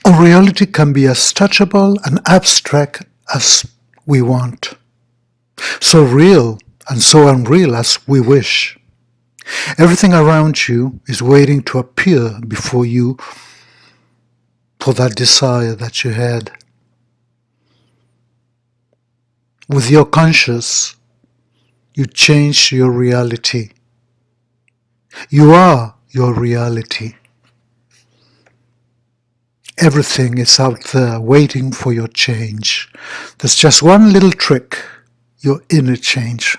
Our reality can be as touchable and abstract as we want, so real and so unreal as we wish. Everything around you is waiting to appear before you for that desire that you had. With your conscious, you change your reality. You are your reality. Everything is out there waiting for your change. There's just one little trick, your inner change.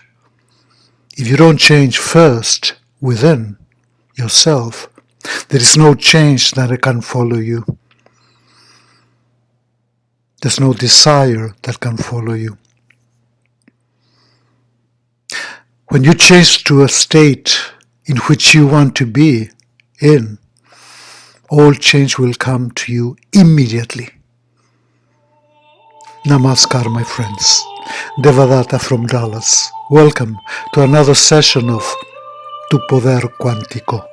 If you don't change first within yourself, there is no change that can follow you. There's no desire that can follow you. When you change to a state in which you want to be in, all change will come to you immediately. Namaskar, my friends. Devadatta from Dallas. Welcome to another session of Tupodercuatico.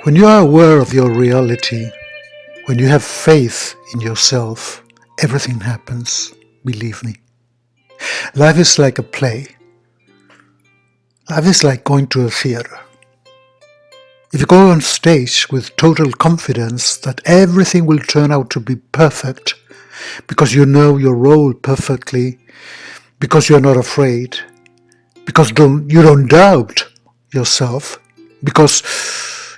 When you are aware of your reality, when you have faith in yourself, everything happens, believe me. Life is like a play. Life is like going to a theater. If you go on stage with total confidence that everything will turn out to be perfect, because you know your role perfectly, because you're not afraid, because you don't doubt yourself, because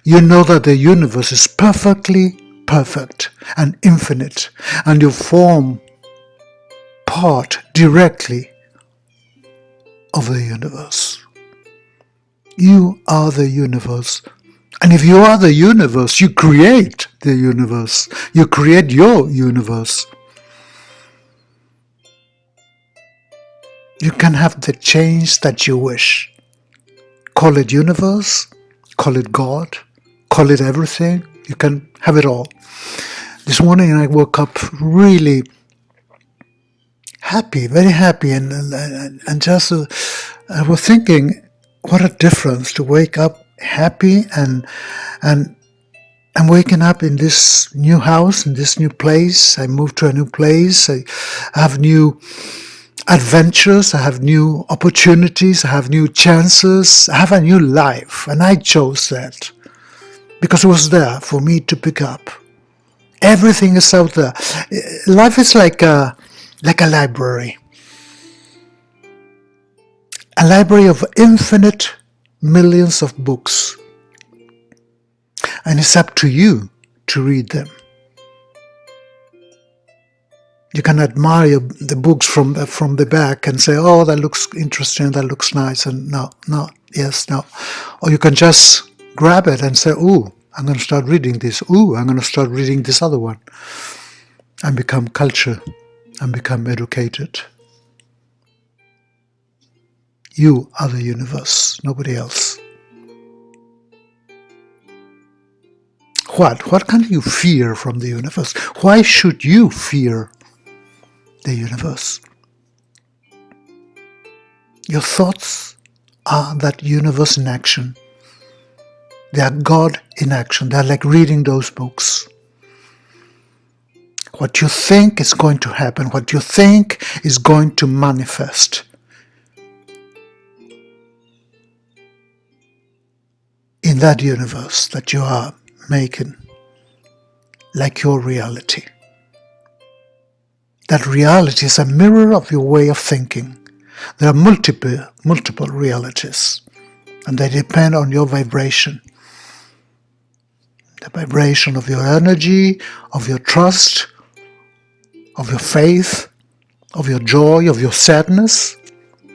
you know that the universe is perfectly perfect and infinite, and you form part directly of the universe. You are the universe. And if you are the universe, you create the universe. You create your universe. You can have the change that you wish. Call it universe, call it God, call it everything. You can have it all. This morning I woke up really happy, very happy, and just I was thinking, what a difference to wake up happy and I'm waking up in this new house, in this new place. I moved to a new place. I have new adventures. I have new opportunities. I have new chances. I have a new life, and I chose that because it was there for me to pick up. Everything is out there. Life is like a library. A library of infinite millions of books. And it's up to you to read them. You can admire the books from the back and say, oh, that looks interesting, that looks nice, and no, yes, no. Or you can just grab it and say, ooh, I'm going to start reading this. Ooh, I'm going to start reading this other one. And become cultured and become educated. You are the universe, nobody else. What can you fear from the universe? Why should you fear the universe? Your thoughts are that universe in action. They are God in action. They are like reading those books. What you think is going to happen, what you think is going to manifest. In that universe that you are making, like your reality. That reality is a mirror of your way of thinking. There are multiple realities, and they depend on your vibration. The vibration of your energy, of your trust, of your faith, of your joy, of your sadness,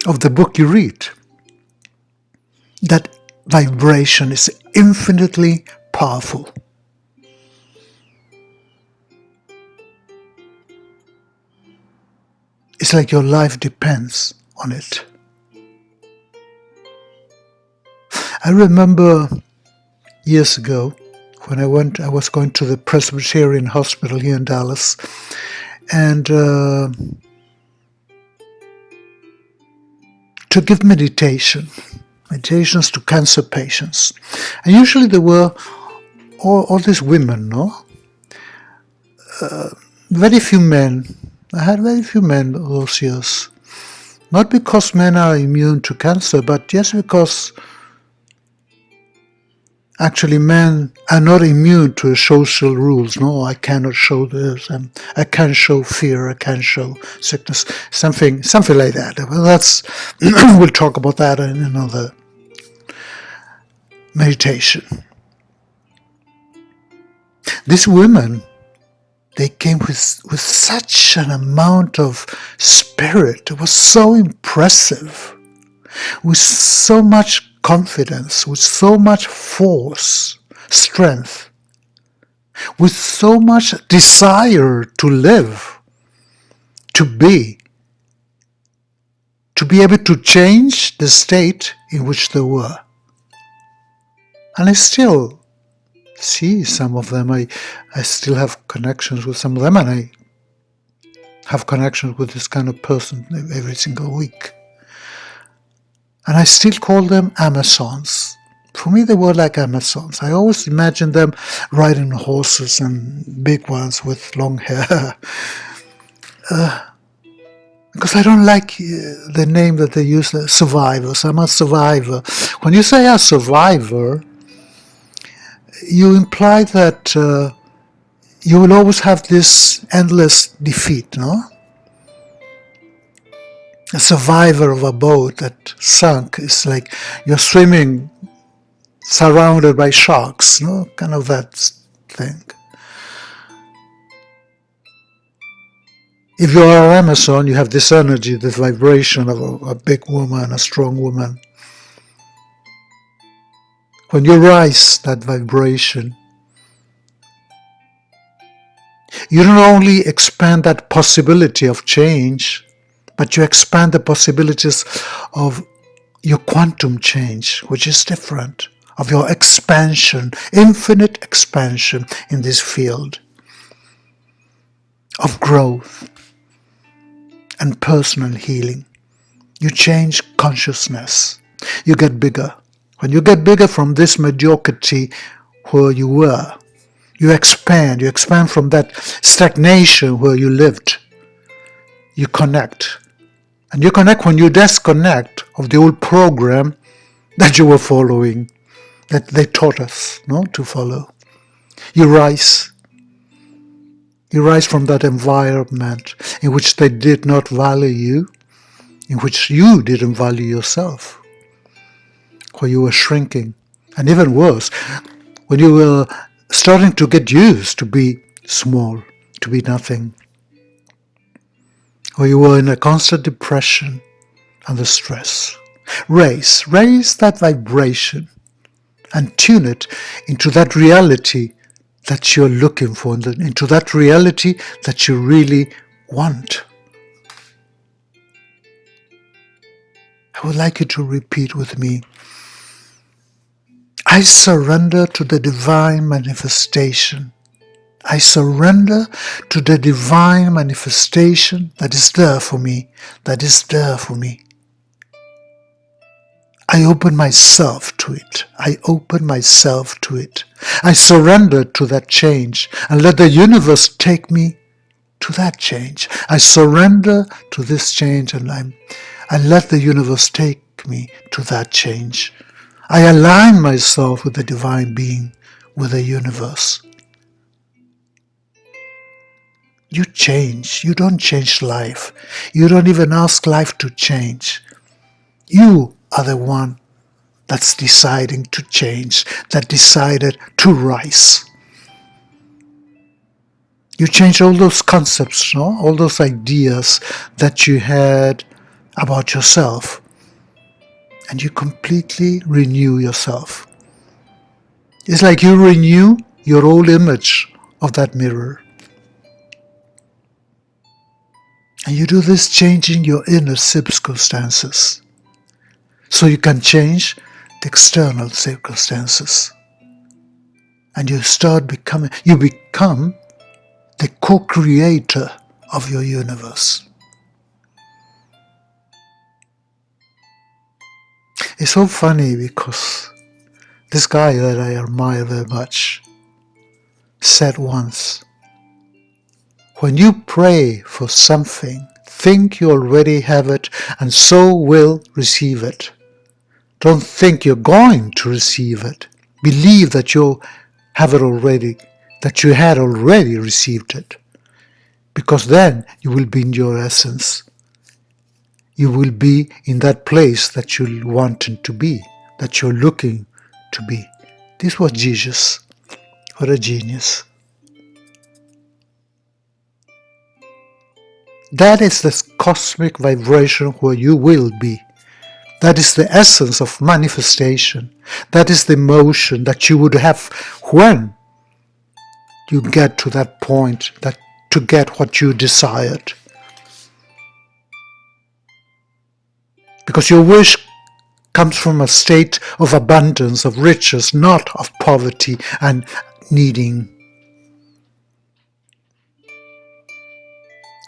of the book you read. That vibration is infinitely powerful. It's like your life depends on it. I remember years ago when I was going to the Presbyterian Hospital here in Dallas, and to give meditations to cancer patients. And usually there were all these women, no? Very few men. I had very few men those years. Not because men are immune to cancer, but just because actually men are not immune to social rules. No, I cannot show this, and I can't show fear, I can't show sickness, something like that. Well, that's we'll talk about that in another meditation. These women, they came with such an amount of spirit. It was so impressive, with so much confidence, with so much force, strength, with so much desire to live, to be able to change the state in which they were. And I still see some of them. I still have connections with some of them, and I have connections with this kind of person every single week. And I still call them Amazons. For me, they were like Amazons. I always imagined them riding horses, and big ones with long hair. Because I don't like the name that they use, survivors. I'm a survivor. When you say a survivor, you imply that you will always have this endless defeat, no? A survivor of a boat that sunk is like you're swimming surrounded by sharks, no? Kind of that thing. If you are an Amazon, you have this energy, this vibration of a big woman, a strong woman. When you rise that vibration, you don't only expand that possibility of change, but you expand the possibilities of your quantum change, which is different, of your expansion, infinite expansion in this field of growth and personal healing. You change consciousness. You get bigger. When you get bigger from this mediocrity where you were, you expand from that stagnation where you lived. You connect. And you connect when you disconnect of the old program that you were following, that they taught us, no, to follow. You rise. You rise from that environment in which they did not value you, in which you didn't value yourself, where you were shrinking. And even worse, when you were starting to get used to be small, to be nothing, or you were in a constant depression and the stress. Raise that vibration and tune it into that reality that you're looking for, into that reality that you really want. I would like you to repeat with me. I surrender to the divine manifestation. I surrender to the divine manifestation that is there for me, that is there for me. I open myself to it. I open myself to it. I surrender to that change and let the universe take me to that change. I surrender to this change and I let the universe take me to that change. I align myself with the divine being, with the universe. You change. You don't change life. You don't even ask life to change. You are the one that's deciding to change, that decided to rise. You change all those concepts, no? All those ideas that you had about yourself, and you completely renew yourself. It's like you renew your old image of that mirror. And you do this changing your inner circumstances, so you can change the external circumstances. And you become the co-creator of your universe. It's so funny because this guy that I admire very much said once, when you pray for something, think you already have it and so will receive it. Don't think you're going to receive it. Believe that you have it already, that you had already received it. Because then you will be in your essence. You will be in that place that you're wanting to be, that you're looking to be. This was Jesus. What a genius. That is the cosmic vibration where you will be. That is the essence of manifestation. That is the emotion that you would have when you get to that point, that to get what you desired. Because your wish comes from a state of abundance, of riches, not of poverty and needing.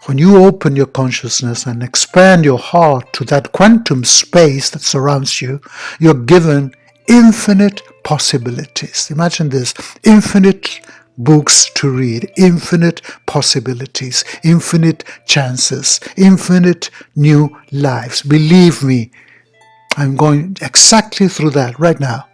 When you open your consciousness and expand your heart to that quantum space that surrounds you, you're given infinite possibilities. Imagine this, infinite books to read, infinite possibilities, infinite chances, infinite new lives. Believe me, I'm going exactly through that right now.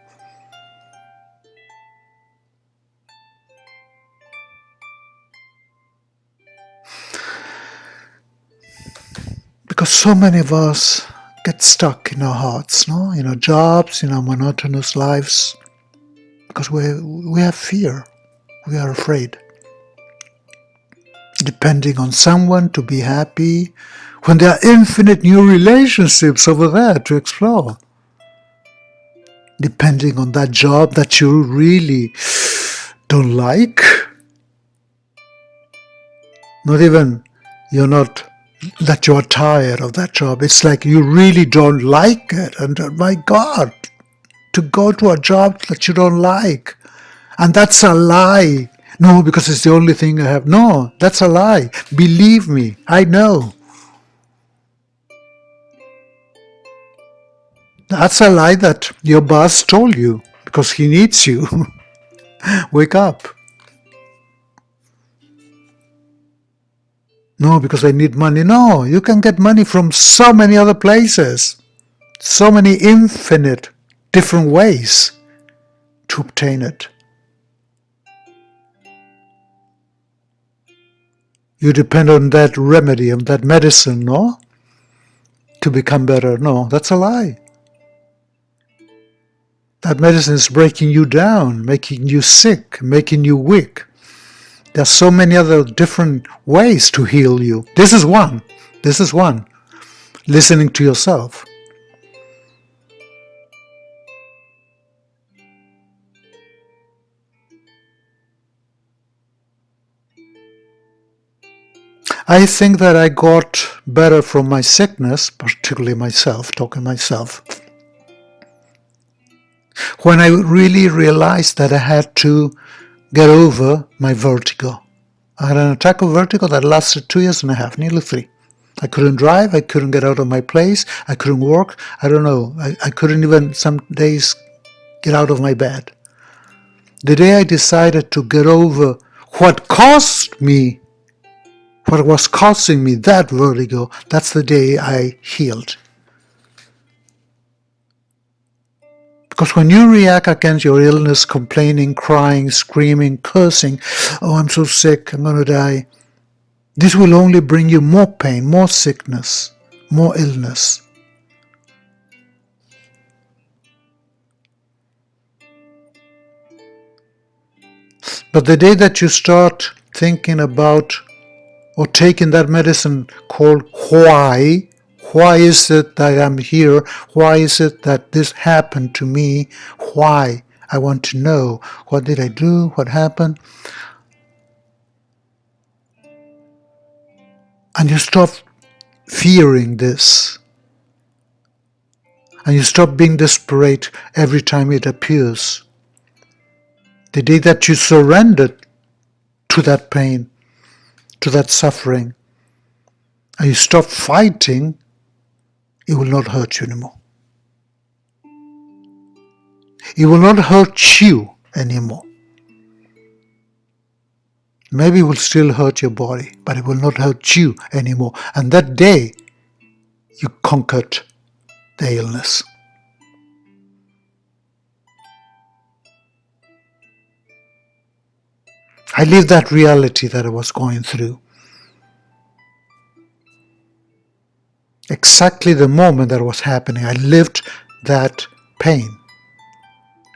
Because so many of us get stuck in our hearts, no? In our jobs, in our monotonous lives, because we have fear, we are afraid. Depending on someone to be happy, when there are infinite new relationships over there to explore. Depending on that job that you really don't like. Not even that you are tired of that job. It's like you really don't like it. And my God, to go to a job that you don't like. And that's a lie. No, because it's the only thing I have. No, that's a lie. Believe me, I know. That's a lie that your boss told you because he needs you. Wake up. No, because I need money. No, you can get money from so many other places. So many infinite different ways to obtain it. You depend on that remedy, on that medicine, no? To become better. No, that's a lie. That medicine is breaking you down, making you sick, making you weak. There are so many other different ways to heal you. This is one. This is one. Listening to yourself. I think that I got better from my sickness, particularly myself, talking myself, when I really realized that I had to get over my vertigo. I had an attack of vertigo that lasted 2.5 years, nearly 3. I couldn't drive, I couldn't get out of my place, I couldn't work, I don't know, I couldn't even some days get out of my bed. The day I decided to get over what was causing me that vertigo, that's the day I healed. Because when you react against your illness, complaining, crying, screaming, cursing, oh, I'm so sick, I'm going to die, this will only bring you more pain, more sickness, more illness. But the day that you start thinking about or taking that medicine called why is it that I'm here? Why is it that this happened to me? Why? I want to know. What did I do? What happened? And you stop fearing this, and you stop being desperate every time it appears. The day that you surrendered to that pain, to that suffering, and you stop fighting, it will not hurt you anymore. It will not hurt you anymore. Maybe it will still hurt your body, but it will not hurt you anymore. And that day, you conquered the illness. I lived that reality that I was going through. Exactly the moment that was happening, I lived that pain.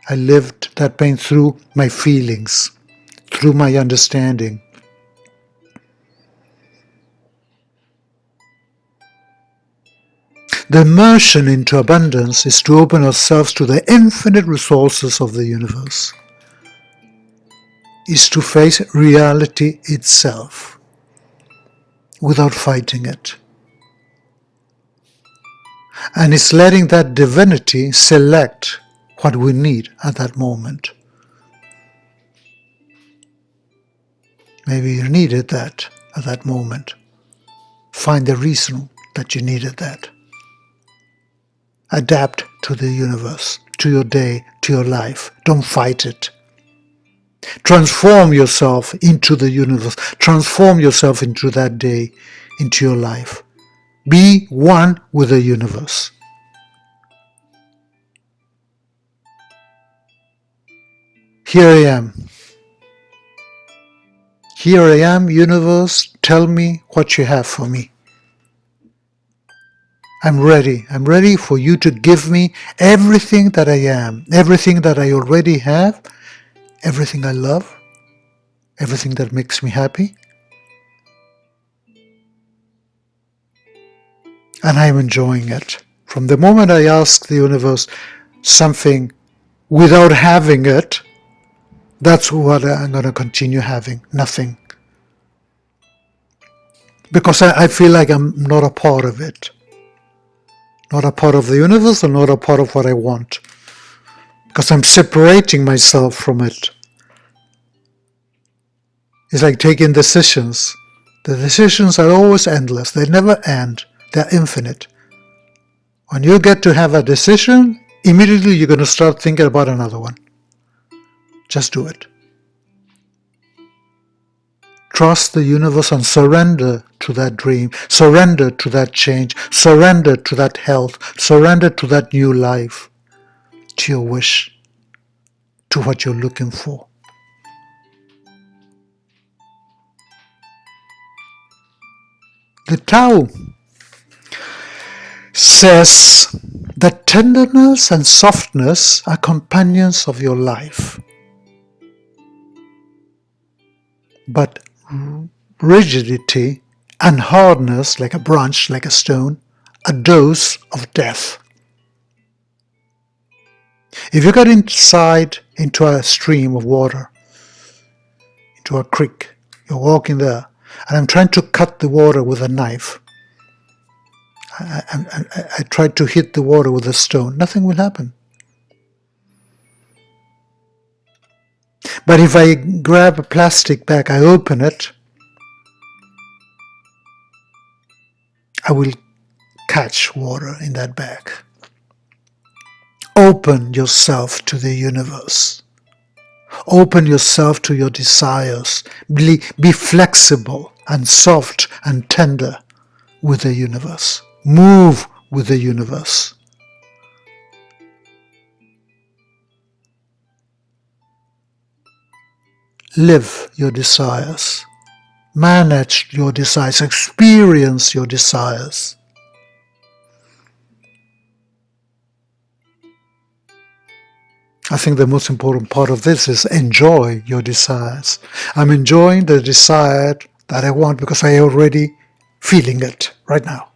I lived that pain through my feelings, through my understanding. The immersion into abundance is to open ourselves to the infinite resources of the universe. Is to face reality itself without fighting it. And it's letting that divinity select what we need at that moment. Maybe you needed that at that moment. Find the reason that you needed that. Adapt to the universe, to your day, to your life. Don't fight it. Transform yourself into the universe. Transform yourself into that day, into your life. Be one with the universe. Here I am. Here I am, universe. Tell me what you have for me. I'm ready. I'm ready for you to give me everything that I am, everything that I already have, everything I love, everything that makes me happy. And I'm enjoying it. From the moment I ask the universe something without having it, that's what I'm going to continue having, nothing. Because I feel like I'm not a part of it. Not a part of the universe and not a part of what I want. Because I'm separating myself from it. It's like taking decisions. The decisions are always endless. They never end. They're infinite. When you get to have a decision, immediately you're going to start thinking about another one. Just do it. Trust the universe and surrender to that dream. Surrender to that change. Surrender to that health. Surrender to that new life. To your wish. To what you're looking for. The Tao says that tenderness and softness are companions of your life. But rigidity and hardness, like a branch, like a stone, a dose of death. If you get inside into a stream of water, into a creek, you're walking there, and I'm trying to cut the water with a knife. I tried to hit the water with a stone. Nothing will happen. But if I grab a plastic bag, I open it, I will catch water in that bag. Open yourself to the universe. Open yourself to your desires. Be flexible and soft and tender with the universe. Move with the universe. Live your desires. Manage your desires. Experience your desires. I think the most important part of this is enjoy your desires. I'm enjoying the desire that I want because I already feeling it right now.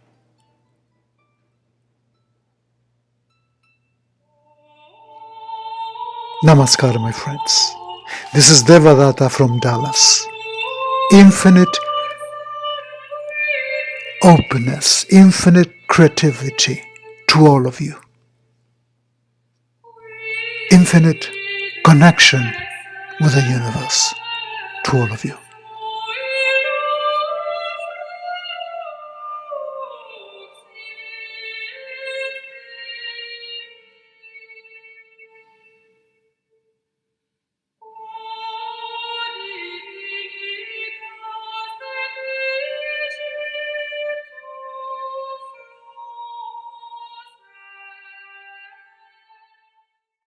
Namaskar, my friends. This is Devadatta from Dallas. Infinite openness, infinite creativity to all of you. Infinite connection with the universe to all of you.